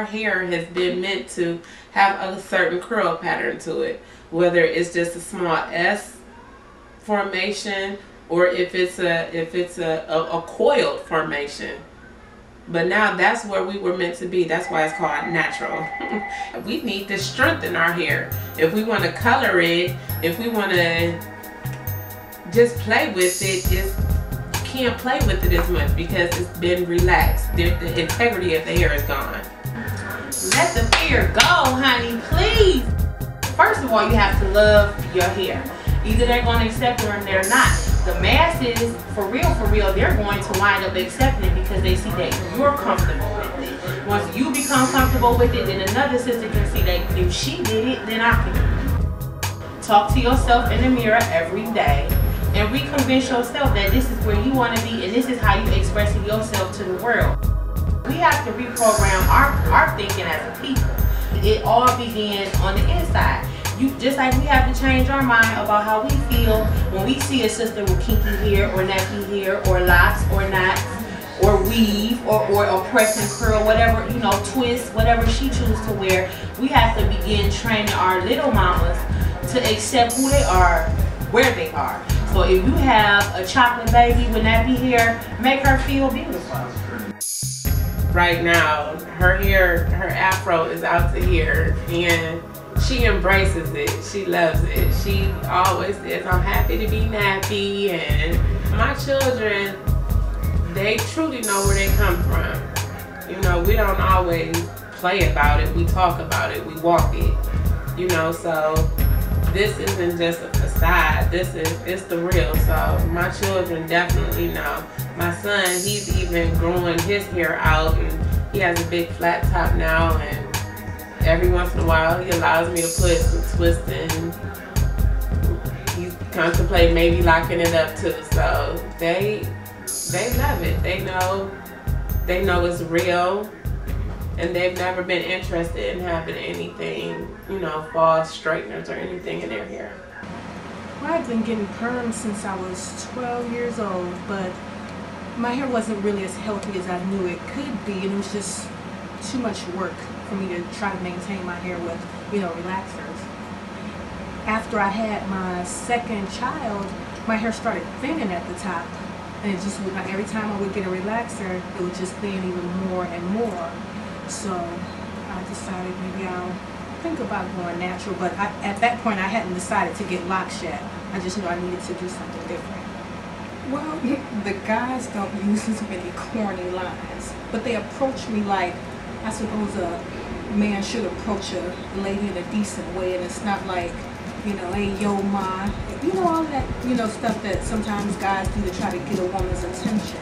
our hair has been meant to have a certain curl pattern to it, whether it's just a small S formation or if it's a coiled formation. But now that's where we were meant to be. That's why it's called natural. We need to strengthen our hair. If we want to color it, if we want to just play with it, you can't play with it as much because it's been relaxed. The integrity of the hair is gone. Let the fear go, honey, please. First of all, you have to love your hair. Either they're going to accept it or they're not. The masses, for real, they're going to wind up accepting it because they see that you're comfortable with it. Once you become comfortable with it, then another sister can see that if she did it, then I can do it. Talk to yourself in the mirror every day and reconvince yourself that this is where you want to be and this is how you express yourself to the world. We have to reprogram our thinking as a people. It all begins on the inside. Just like we have to change our mind about how we feel when we see a sister with kinky hair or nappy hair or locks or knots or weave or press and curl, whatever, you know, twist, whatever she chooses to wear. We have to begin training our little mamas to accept who they are, where they are. So if you have a chocolate baby with nappy hair, make her feel beautiful. Right now, her hair, her afro is out to here, and she embraces it. She loves it. She always says, I'm happy to be nappy. And my children, they truly know where they come from. You know, we don't always play about it. We talk about it. We walk it. You know, so this isn't just a facade. It's the real. So my children definitely know. My son, he's even growing his hair out, and he has a big flat top now, and every once in a while he allows me to put some twist in. He's contemplating maybe locking it up too. So they love it. They know it's real, and they've never been interested in having anything, you know, false straighteners or anything in their hair. Well, I've been getting perms since I was 12 years old, but my hair wasn't really as healthy as I knew it could be, and it was just too much work for me to try to maintain my hair with, you know, relaxers. After I had my second child, my hair started thinning at the top, and it just would not, every time I would get a relaxer, it would just thin even more and more. So I decided maybe I'll think about going natural, but at that point I hadn't decided to get locks yet. I just knew I needed to do something different. Well, the guys don't use as many corny lines, but they approach me like I suppose a man should approach a lady in a decent way, and it's not like, you know, hey, yo, ma, you know, all that, you know, stuff that sometimes guys do to try to get a woman's attention.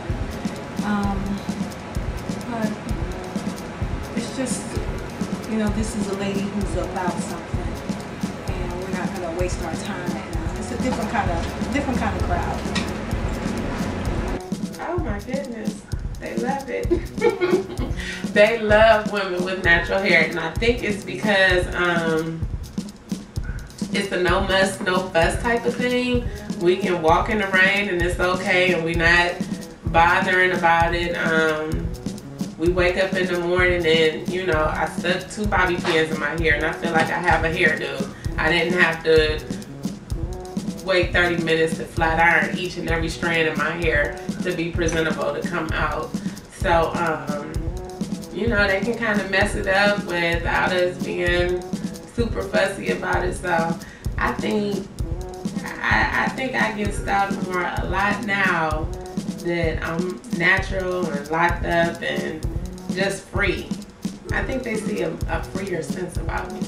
But it's just, you know, this is a lady who's about something, and we're not going to waste our time. It's a different kind of crowd. Oh my goodness, they love it. They love women with natural hair, and I think it's because it's a no muss, no fuss type of thing. We can walk in the rain and it's okay, and we're not bothering about it. We wake up in the morning and, you know, I stuck 2 bobby pins in my hair and I feel like I have a hairdo. I didn't have to wait 30 minutes to flat iron each and every strand of my hair to be presentable to come out. So, you know, they can kind of mess it up without us being super fussy about it. So I think I get styled more a lot now that I'm natural and locked up and just free. I think they see a freer sense about me.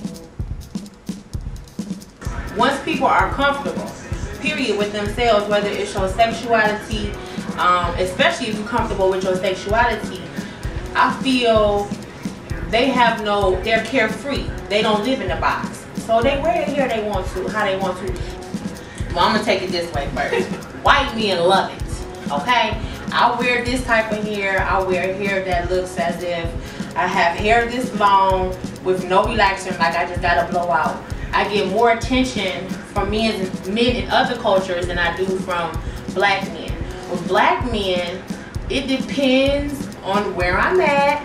Once people are comfortable, period, with themselves, whether it's your sexuality, especially if you're comfortable with your sexuality, I feel they're carefree. They don't live in a box. So they wear their hair they want to, how they want to. Well, I'm gonna take it this way first. White men love it, okay? I wear this type of hair. I wear hair that looks as if I have hair this long with no relaxer, like I just got a blowout. I get more attention from men in other cultures than I do from black men. With black men, it depends on where I'm at,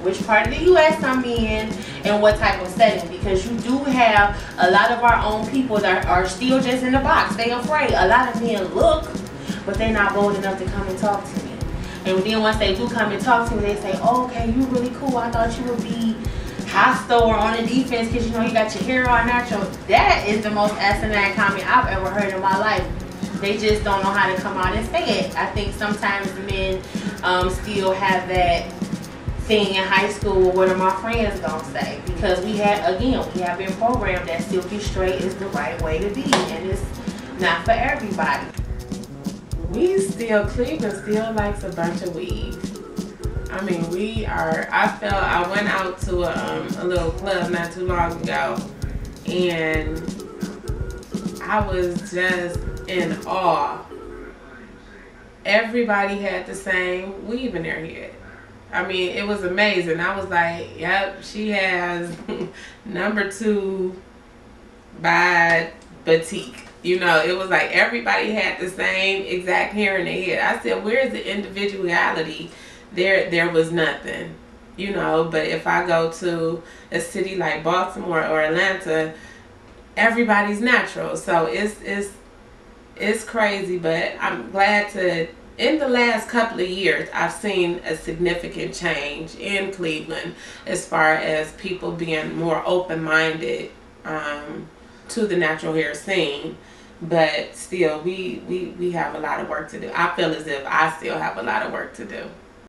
which part of the U.S. I'm in, and what type of setting. Because you do have a lot of our own people that are still just in the box. They afraid. A lot of men look, but they're not bold enough to come and talk to me. And then once they do come and talk to me, they say, oh, okay, you really cool. I thought you would be hostile or on the defense because you know you got your hair all natural. That is the most asinine comment I've ever heard in my life. They just don't know how to come out and say it. I think sometimes men still have that thing in high school, what are my friends gonna say? Because we have been programmed that silky straight is the right way to be, and it's not for everybody. Cleveland still likes a bunch of weeds. I mean, I went out to a little club not too long ago, and I was just in awe. Everybody had the same weave in their head. I mean, it was amazing. I was like, yep, she has number 2 by Batik. You know, it was like everybody had the same exact hair in their head. I said, where's the individuality? There was nothing, you know. But if I go to a city like Baltimore or Atlanta, everybody's natural. So it's crazy, but I'm glad to, in the last couple of years, I've seen a significant change in Cleveland as far as people being more open-minded to the natural hair scene. But still, we have a lot of work to do. I feel as if I still have a lot of work to do.